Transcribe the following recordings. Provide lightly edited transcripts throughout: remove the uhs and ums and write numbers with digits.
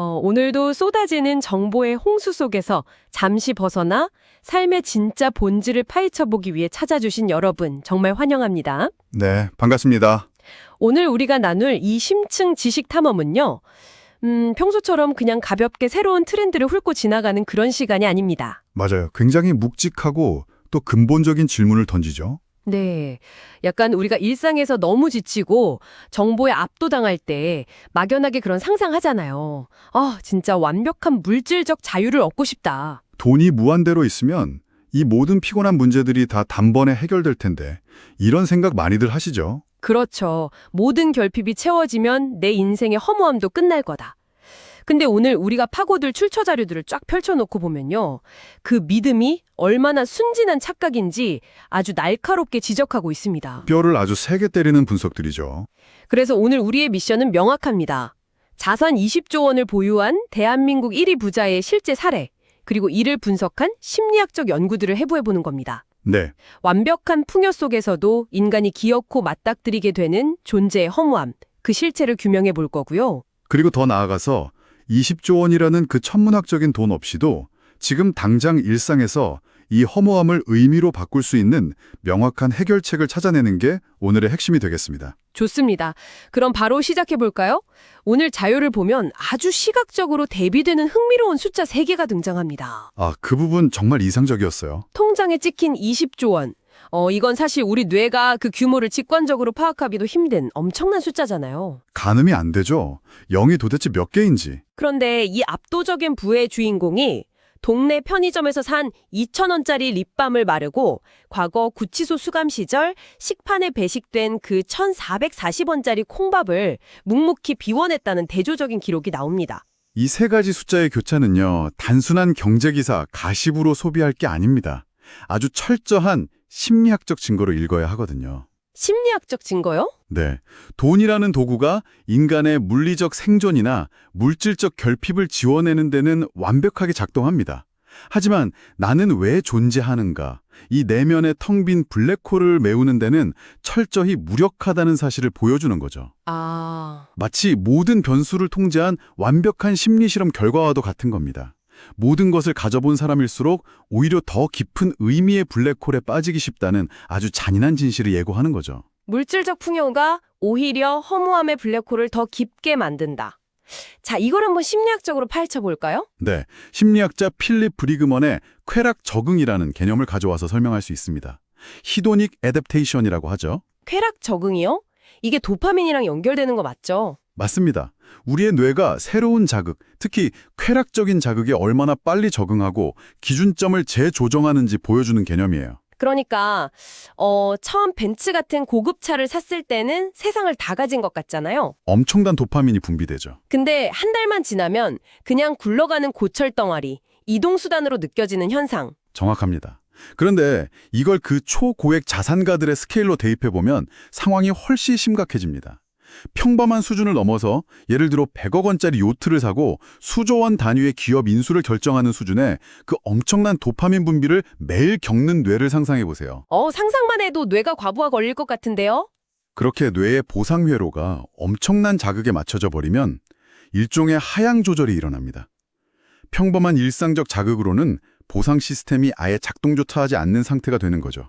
오늘도 쏟아지는 정보의 홍수 속에서 잠시 벗어나 삶의 진짜 본질을 파헤쳐보기 위해 찾아주신 여러분 정말 환영합니다. 네, 반갑습니다. 오늘 우리가 나눌 이 심층 지식 탐험은요. 평소처럼 그냥 가볍게 새로운 트렌드를 훑고 지나가는 그런 시간이 아닙니다. 맞아요. 굉장히 묵직하고 또 근본적인 질문을 던지죠. 네. 약간 우리가 일상에서 너무 지치고 정보에 압도당할 때 막연하게 그런 상상하잖아요. 진짜 완벽한 물질적 자유를 얻고 싶다. 돈이 무한대로 있으면 이 모든 피곤한 문제들이 다 단번에 해결될 텐데 이런 생각 많이들 하시죠? 그렇죠. 모든 결핍이 채워지면 내 인생의 허무함도 끝날 거다. 근데 오늘 우리가 파고들 출처 자료들을 쫙 펼쳐놓고 보면요. 그 믿음이 얼마나 순진한 착각인지 아주 날카롭게 지적하고 있습니다. 뼈를 아주 세게 때리는 분석들이죠. 그래서 오늘 우리의 미션은 명확합니다. 자산 20조 원을 보유한 대한민국 1위 부자의 실제 사례, 그리고 이를 분석한 심리학적 연구들을 해부해보는 겁니다. 네, 완벽한 풍요 속에서도 인간이 기어코 맞닥뜨리게 되는 존재의 허무함, 그 실체를 규명해 볼 거고요. 그리고 더 나아가서 20조 원이라는 그 천문학적인 돈 없이도 지금 당장 일상에서 이 허무함을 의미로 바꿀 수 있는 명확한 해결책을 찾아내는 게 오늘의 핵심이 되겠습니다. 좋습니다. 그럼 바로 시작해 볼까요? 오늘 자료를 보면 아주 시각적으로 대비되는 흥미로운 숫자 3개가 등장합니다. 그 부분 정말 이상적이었어요. 통장에 찍힌 20조 원. 이건 사실 우리 뇌가 그 규모를 직관적으로 파악하기도 힘든 엄청난 숫자잖아요. 가늠이 안 되죠. 0이 도대체 몇 개인지. 그런데 이 압도적인 부의 주인공이 동네 편의점에서 산 2,000원짜리 립밤을 마르고 과거 구치소 수감 시절 식판에 배식된 그 1,440원짜리 콩밥을 묵묵히 비워냈다는 대조적인 기록이 나옵니다. 이 세 가지 숫자의 교차는요, 단순한 경제기사, 가십으로 소비할 게 아닙니다. 아주 철저한 심리학적 증거로 읽어야 하거든요. 심리학적 증거요? 네. 돈이라는 도구가 인간의 물리적 생존이나 물질적 결핍을 지워내는 데는 완벽하게 작동합니다. 하지만 나는 왜 존재하는가? 이 내면의 텅 빈 블랙홀을 메우는 데는 철저히 무력하다는 사실을 보여주는 거죠. 마치 모든 변수를 통제한 완벽한 심리실험 결과와도 같은 겁니다. 모든 것을 가져본 사람일수록 오히려 더 깊은 의미의 블랙홀에 빠지기 쉽다는 아주 잔인한 진실을 예고하는 거죠. 물질적 풍요가 오히려 허무함의 블랙홀을 더 깊게 만든다. 자, 이걸 한번 심리학적으로 파헤쳐 볼까요? 네, 심리학자 필립 브리그먼의 쾌락 적응이라는 개념을 가져와서 설명할 수 있습니다. 히도닉 애댑테이션이라고 하죠. 쾌락 적응이요? 이게 도파민이랑 연결되는 거 맞죠? 맞습니다. 우리의 뇌가 새로운 자극, 특히 쾌락적인 자극에 얼마나 빨리 적응하고 기준점을 재조정하는지 보여주는 개념이에요. 그러니까 처음 벤츠 같은 고급차를 샀을 때는 세상을 다 가진 것 같잖아요. 엄청난 도파민이 분비되죠. 근데 한 달만 지나면 그냥 굴러가는 고철 덩어리, 이동수단으로 느껴지는 현상. 정확합니다. 그런데 이걸 그 초고액 자산가들의 스케일로 대입해보면 상황이 훨씬 심각해집니다. 평범한 수준을 넘어서 예를 들어 100억 원짜리 요트를 사고 수조 원 단위의 기업 인수를 결정하는 수준의 그 엄청난 도파민 분비를 매일 겪는 뇌를 상상해보세요. 상상만 해도 뇌가 과부하 걸릴 것 같은데요? 그렇게 뇌의 보상 회로가 엄청난 자극에 맞춰져 버리면 일종의 하향 조절이 일어납니다. 평범한 일상적 자극으로는 보상 시스템이 아예 작동조차 하지 않는 상태가 되는 거죠.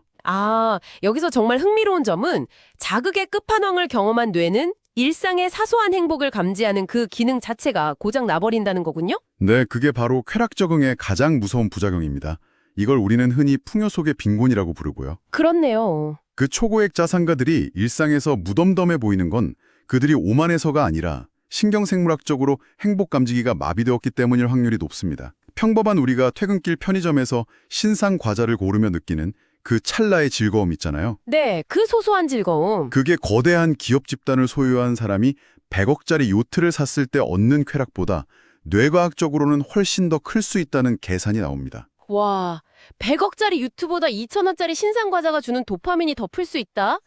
여기서 정말 흥미로운 점은 자극의 끝판왕을 경험한 뇌는 일상의 사소한 행복을 감지하는 그 기능 자체가 고장 나버린다는 거군요? 네, 그게 바로 쾌락 적응의 가장 무서운 부작용입니다. 이걸 우리는 흔히 풍요 속의 빈곤이라고 부르고요. 그렇네요. 그 초고액 자산가들이 일상에서 무덤덤해 보이는 건 그들이 오만해서가 아니라 신경생물학적으로 행복 감지기가 마비되었기 때문일 확률이 높습니다. 평범한 우리가 퇴근길 편의점에서 신상 과자를 고르며 느끼는 그 찰나의 즐거움 있잖아요. 네, 그 소소한 즐거움. 그게 거대한 기업 집단을 소유한 사람이 100억짜리 요트를 샀을 때 얻는 쾌락보다 뇌과학적으로는 훨씬 더 클 수 있다는 계산이 나옵니다. 와, 100억짜리 유튜보다 2,000원짜리 신상 과자가 주는 도파민이 더 클 수 있다?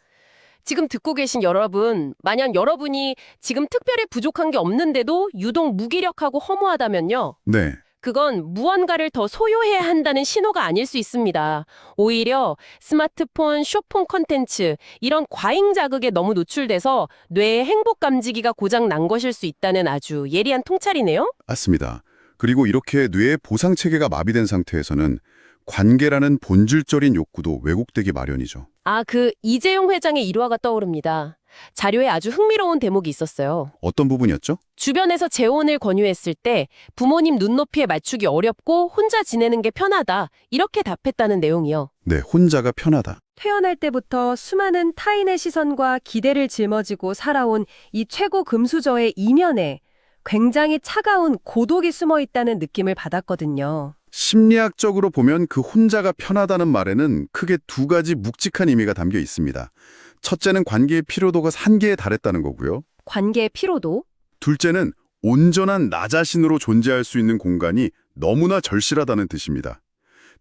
지금 듣고 계신 여러분, 만약 여러분이 지금 특별히 부족한 게 없는데도 유독 무기력하고 허무하다면요. 네. 그건 무언가를 더 소유해야 한다는 신호가 아닐 수 있습니다. 오히려 스마트폰, 쇼폰 콘텐츠 이런 과잉 자극에 너무 노출돼서 뇌의 행복 감지기가 고장 난 것일 수 있다는 아주 예리한 통찰이네요. 맞습니다. 그리고 이렇게 뇌의 보상 체계가 마비된 상태에서는 관계라는 본질적인 욕구도 왜곡되기 마련이죠. 이재용 회장의 일화가 떠오릅니다. 자료에 아주 흥미로운 대목이 있었어요. 어떤 부분이었죠? 주변에서 재혼을 권유했을 때 부모님 눈높이에 맞추기 어렵고 혼자 지내는 게 편하다. 이렇게 답했다는 내용이요. 네, 혼자가 편하다. 태어날 때부터 수많은 타인의 시선과 기대를 짊어지고 살아온 이 최고 금수저의 이면에 굉장히 차가운 고독이 숨어 있다는 느낌을 받았거든요. 심리학적으로 보면 그 혼자가 편하다는 말에는 크게 두 가지 묵직한 의미가 담겨 있습니다. 첫째는 관계의 피로도가 한계에 달했다는 거고요. 관계의 피로도? 둘째는 온전한 나 자신으로 존재할 수 있는 공간이 너무나 절실하다는 뜻입니다.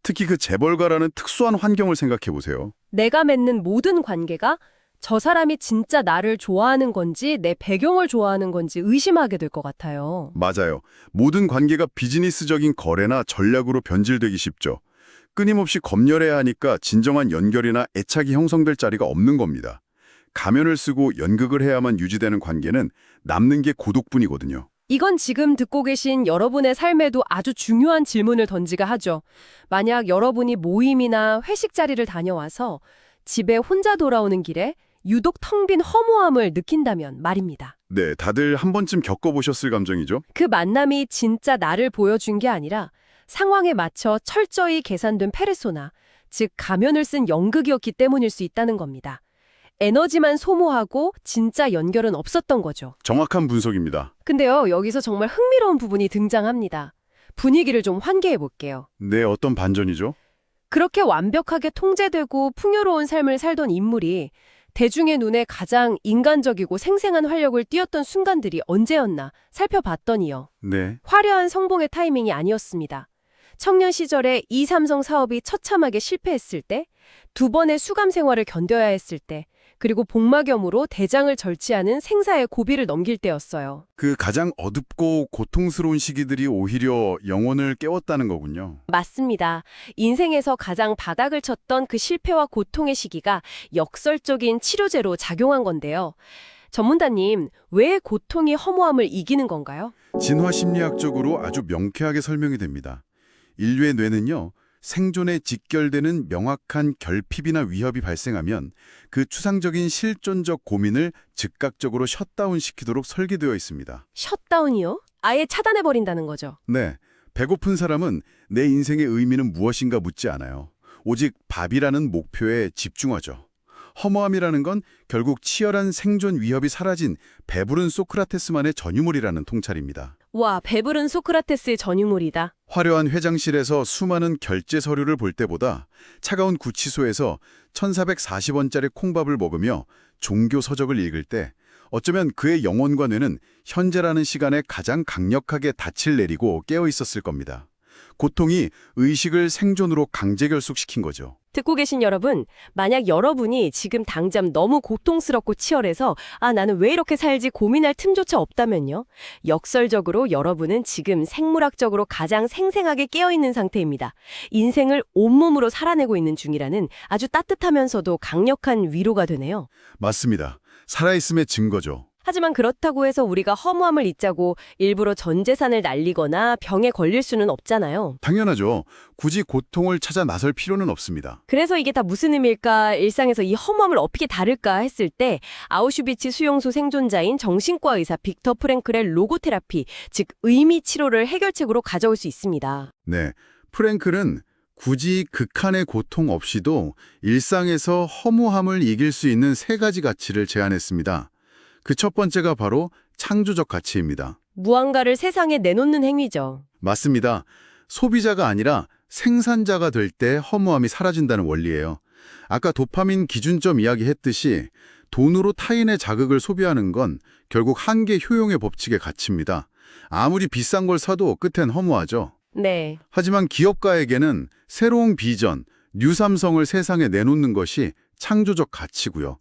특히 그 재벌가라는 특수한 환경을 생각해 보세요. 내가 맺는 모든 관계가 저 사람이 진짜 나를 좋아하는 건지 내 배경을 좋아하는 건지 의심하게 될 것 같아요. 맞아요. 모든 관계가 비즈니스적인 거래나 전략으로 변질되기 쉽죠. 끊임없이 검열해야 하니까 진정한 연결이나 애착이 형성될 자리가 없는 겁니다. 가면을 쓰고 연극을 해야만 유지되는 관계는 남는 게 고독뿐이거든요. 이건 지금 듣고 계신 여러분의 삶에도 아주 중요한 질문을 던지게 하죠. 만약 여러분이 모임이나 회식 자리를 다녀와서 집에 혼자 돌아오는 길에 유독 텅 빈 허무함을 느낀다면 말입니다. 네, 다들 한 번쯤 겪어보셨을 감정이죠? 그 만남이 진짜 나를 보여준 게 아니라 상황에 맞춰 철저히 계산된 페르소나, 즉 가면을 쓴 연극이었기 때문일 수 있다는 겁니다. 에너지만 소모하고 진짜 연결은 없었던 거죠. 정확한 분석입니다. 근데요, 여기서 정말 흥미로운 부분이 등장합니다. 분위기를 좀 환기해 볼게요. 네, 어떤 반전이죠? 그렇게 완벽하게 통제되고 풍요로운 삶을 살던 인물이 대중의 눈에 가장 인간적이고 생생한 활력을 띄었던 순간들이 언제였나 살펴봤더니요. 네, 화려한 성공의 타이밍이 아니었습니다. 청년 시절에 이삼성 사업이 처참하게 실패했을 때, 두 번의 수감 생활을 견뎌야 했을 때, 그리고 복막염으로 대장을 절취하는 생사의 고비를 넘길 때였어요. 그 가장 어둡고 고통스러운 시기들이 오히려 영혼을 깨웠다는 거군요. 맞습니다. 인생에서 가장 바닥을 쳤던 그 실패와 고통의 시기가 역설적인 치료제로 작용한 건데요. 전문가님, 왜 고통이 허무함을 이기는 건가요? 진화 심리학적으로 아주 명쾌하게 설명이 됩니다. 인류의 뇌는요, 생존에 직결되는 명확한 결핍이나 위협이 발생하면 그 추상적인 실존적 고민을 즉각적으로 셧다운시키도록 설계되어 있습니다. 셧다운이요? 아예 차단해버린다는 거죠. 네, 배고픈 사람은 내 인생의 의미는 무엇인가 묻지 않아요. 오직 밥이라는 목표에 집중하죠. 허무함이라는 건 결국 치열한 생존 위협이 사라진 배부른 소크라테스만의 전유물이라는 통찰입니다. 와, 배부른 소크라테스의 전유물이다. 화려한 회장실에서 수많은 결제 서류를 볼 때보다 차가운 구치소에서 1440원짜리 콩밥을 먹으며 종교 서적을 읽을 때 어쩌면 그의 영혼과 뇌는 현재라는 시간에 가장 강력하게 닻을 내리고 깨어 있었을 겁니다. 고통이 의식을 생존으로 강제 결속시킨 거죠. 듣고 계신 여러분, 만약 여러분이 지금 당장 너무 고통스럽고 치열해서 나는 왜 이렇게 살지 고민할 틈조차 없다면요. 역설적으로 여러분은 지금 생물학적으로 가장 생생하게 깨어있는 상태입니다. 인생을 온몸으로 살아내고 있는 중이라는 아주 따뜻하면서도 강력한 위로가 되네요. 맞습니다. 살아있음의 증거죠. 하지만 그렇다고 해서 우리가 허무함을 잊자고 일부러 전 재산을 날리거나 병에 걸릴 수는 없잖아요. 당연하죠. 굳이 고통을 찾아 나설 필요는 없습니다. 그래서 이게 다 무슨 의미일까? 일상에서 이 허무함을 어떻게 다룰까 했을 때 아우슈비츠 수용소 생존자인 정신과 의사 빅터 프랭클의 로고테라피, 즉 의미 치료를 해결책으로 가져올 수 있습니다. 네, 프랭클은 굳이 극한의 고통 없이도 일상에서 허무함을 이길 수 있는 세 가지 가치를 제안했습니다. 그 첫 번째가 바로 창조적 가치입니다. 무언가를 세상에 내놓는 행위죠. 맞습니다. 소비자가 아니라 생산자가 될 때 허무함이 사라진다는 원리예요. 아까 도파민 기준점 이야기했듯이 돈으로 타인의 자극을 소비하는 건 결국 한계 효용의 법칙의 가치입니다. 아무리 비싼 걸 사도 끝엔 허무하죠. 네. 하지만 기업가에게는 새로운 비전, 뉴삼성을 세상에 내놓는 것이 창조적 가치고요.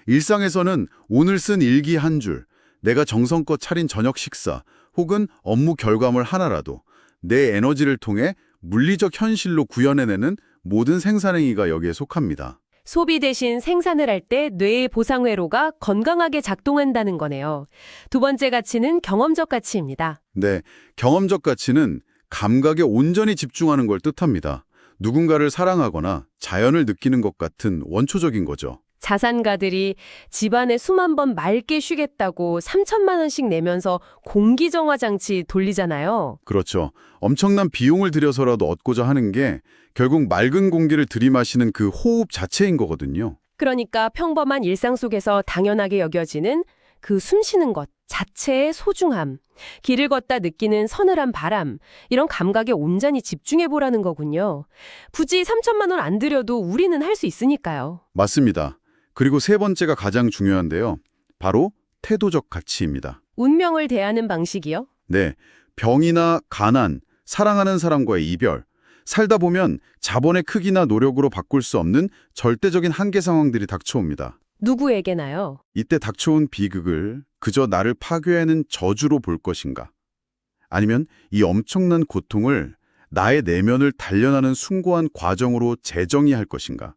일상에서는 오늘 쓴 일기 한 줄, 내가 정성껏 차린 저녁 식사, 혹은 업무 결과물 하나라도 내 에너지를 통해 물리적 현실로 구현해내는 모든 생산행위가 여기에 속합니다. 소비 대신 생산을 할 때 뇌의 보상회로가 건강하게 작동한다는 거네요. 두 번째 가치는 경험적 가치입니다. 네, 경험적 가치는 감각에 온전히 집중하는 걸 뜻합니다. 누군가를 사랑하거나 자연을 느끼는 것 같은 원초적인 거죠. 자산가들이 집안에 수만 번 맑게 쉬겠다고 3천만 원씩 내면서 공기정화 장치 돌리잖아요. 그렇죠. 엄청난 비용을 들여서라도 얻고자 하는 게 결국 맑은 공기를 들이마시는 그 호흡 자체인 거거든요. 그러니까 평범한 일상 속에서 당연하게 여겨지는 그 숨쉬는 것 자체의 소중함, 길을 걷다 느끼는 서늘한 바람, 이런 감각에 온전히 집중해보라는 거군요. 굳이 3천만 원 안 들여도 우리는 할 수 있으니까요. 맞습니다. 그리고 세 번째가 가장 중요한데요. 바로 태도적 가치입니다. 운명을 대하는 방식이요? 네, 병이나 가난, 사랑하는 사람과의 이별, 살다 보면 자본의 크기나 노력으로 바꿀 수 없는 절대적인 한계 상황들이 닥쳐옵니다. 누구에게나요? 이때 닥쳐온 비극을 그저 나를 파괴하는 저주로 볼 것인가? 아니면 이 엄청난 고통을 나의 내면을 단련하는 숭고한 과정으로 재정의할 것인가?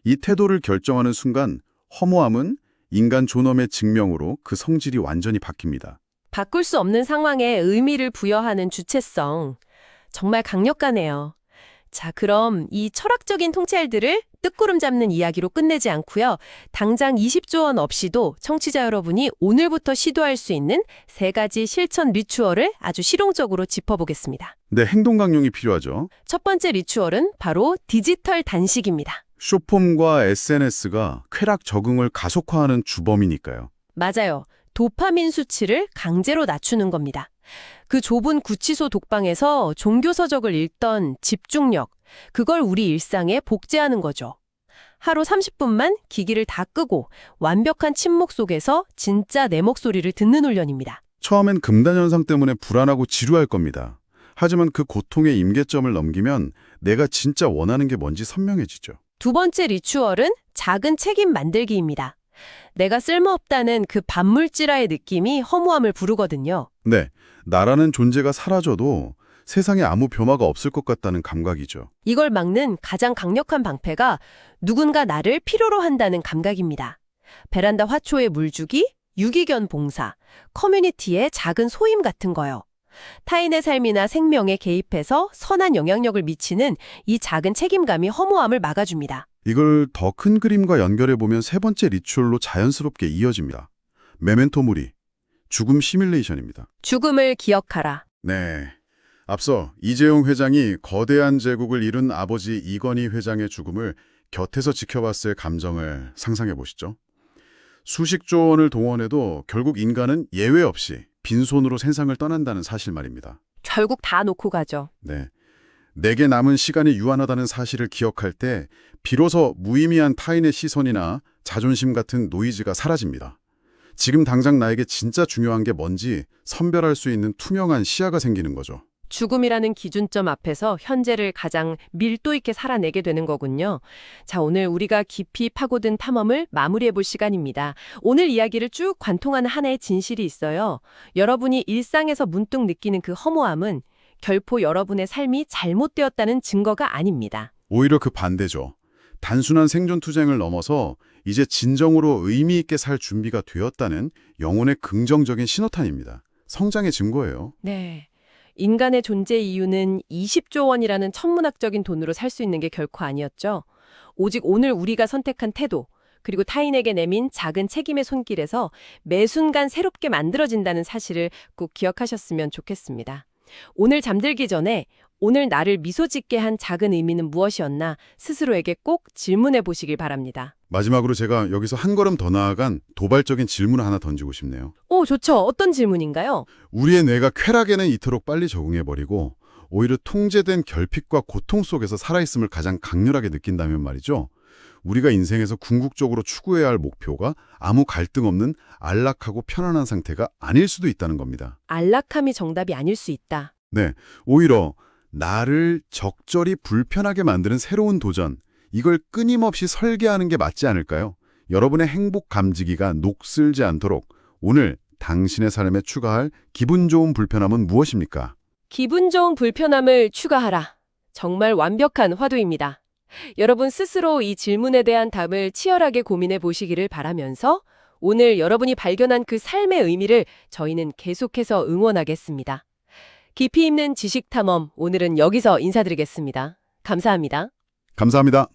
이 태도를 결정하는 순간 허무함은 인간 존엄의 증명으로 그 성질이 완전히 바뀝니다. 바꿀 수 없는 상황에 의미를 부여하는 주체성. 정말 강력하네요. 자, 그럼 이 철학적인 통찰들을 뜻구름 잡는 이야기로 끝내지 않고요. 당장 20조 원 없이도 청취자 여러분이 오늘부터 시도할 수 있는 3가지 실천 리추얼을 아주 실용적으로 짚어보겠습니다. 네, 행동 강령이 필요하죠. 첫 번째 리추얼은 바로 디지털 단식입니다. 쇼폼과 SNS가 쾌락 적응을 가속화하는 주범이니까요. 맞아요. 도파민 수치를 강제로 낮추는 겁니다. 그 좁은 구치소 독방에서 종교서적을 읽던 집중력, 그걸 우리 일상에 복제하는 거죠. 하루 30분만 기기를 다 끄고 완벽한 침묵 속에서 진짜 내 목소리를 듣는 훈련입니다. 처음엔 금단 현상 때문에 불안하고 지루할 겁니다. 하지만 그 고통의 임계점을 넘기면 내가 진짜 원하는 게 뭔지 선명해지죠. 두 번째 리추얼은 작은 책임 만들기입니다. 내가 쓸모없다는 그 반물질화의 느낌이 허무함을 부르거든요. 네, 나라는 존재가 사라져도 세상에 아무 변화가 없을 것 같다는 감각이죠. 이걸 막는 가장 강력한 방패가 누군가 나를 필요로 한다는 감각입니다. 베란다 화초에 물 주기, 유기견 봉사, 커뮤니티의 작은 소임 같은 거요. 타인의 삶이나 생명에 개입해서 선한 영향력을 미치는 이 작은 책임감이 허무함을 막아줍니다. 이걸 더 큰 그림과 연결해보면 세 번째 리추얼로 자연스럽게 이어집니다. 메멘토 모리, 죽음 시뮬레이션입니다. 죽음을 기억하라. 네. 앞서 이재용 회장이 거대한 제국을 이룬 아버지 이건희 회장의 죽음을 곁에서 지켜봤을 감정을 상상해 보시죠. 수십조 원을 동원해도 결국 인간은 예외 없이 빈손으로 세상을 떠난다는 사실 말입니다. 결국 다 놓고 가죠. 네. 내게 남은 시간이 유한하다는 사실을 기억할 때 비로소 무의미한 타인의 시선이나 자존심 같은 노이즈가 사라집니다. 지금 당장 나에게 진짜 중요한 게 뭔지 선별할 수 있는 투명한 시야가 생기는 거죠. 죽음이라는 기준점 앞에서 현재를 가장 밀도 있게 살아내게 되는 거군요. 자, 오늘 우리가 깊이 파고든 탐험을 마무리해 볼 시간입니다. 오늘 이야기를 쭉 관통하는 하나의 진실이 있어요. 여러분이 일상에서 문득 느끼는 그 허무함은 결코 여러분의 삶이 잘못되었다는 증거가 아닙니다. 오히려 그 반대죠. 단순한 생존 투쟁을 넘어서 이제 진정으로 의미 있게 살 준비가 되었다는 영혼의 긍정적인 신호탄입니다. 성장의 증거예요. 네. 인간의 존재 이유는 20조 원이라는 천문학적인 돈으로 살 수 있는 게 결코 아니었죠. 오직 오늘 우리가 선택한 태도, 그리고 타인에게 내민 작은 책임의 손길에서 매 순간 새롭게 만들어진다는 사실을 꼭 기억하셨으면 좋겠습니다. 오늘 잠들기 전에 오늘 나를 미소 짓게 한 작은 의미는 무엇이었나 스스로에게 꼭 질문해 보시길 바랍니다. 마지막으로 제가 여기서 한 걸음 더 나아간 도발적인 질문을 하나 던지고 싶네요. 오, 좋죠. 어떤 질문인가요? 우리의 뇌가 쾌락에는 이토록 빨리 적응해버리고 오히려 통제된 결핍과 고통 속에서 살아있음을 가장 강렬하게 느낀다면 말이죠. 우리가 인생에서 궁극적으로 추구해야 할 목표가 아무 갈등 없는 안락하고 편안한 상태가 아닐 수도 있다는 겁니다. 안락함이 정답이 아닐 수 있다. 네, 오히려 나를 적절히 불편하게 만드는 새로운 도전, 이걸 끊임없이 설계하는 게 맞지 않을까요? 여러분의 행복 감지기가 녹슬지 않도록 오늘 당신의 삶에 추가할 기분 좋은 불편함은 무엇입니까? 기분 좋은 불편함을 추가하라. 정말 완벽한 화두입니다. 여러분 스스로 이 질문에 대한 답을 치열하게 고민해 보시기를 바라면서 오늘 여러분이 발견한 그 삶의 의미를 저희는 계속해서 응원하겠습니다. 깊이 있는 지식 탐험, 오늘은 여기서 인사드리겠습니다. 감사합니다. 감사합니다.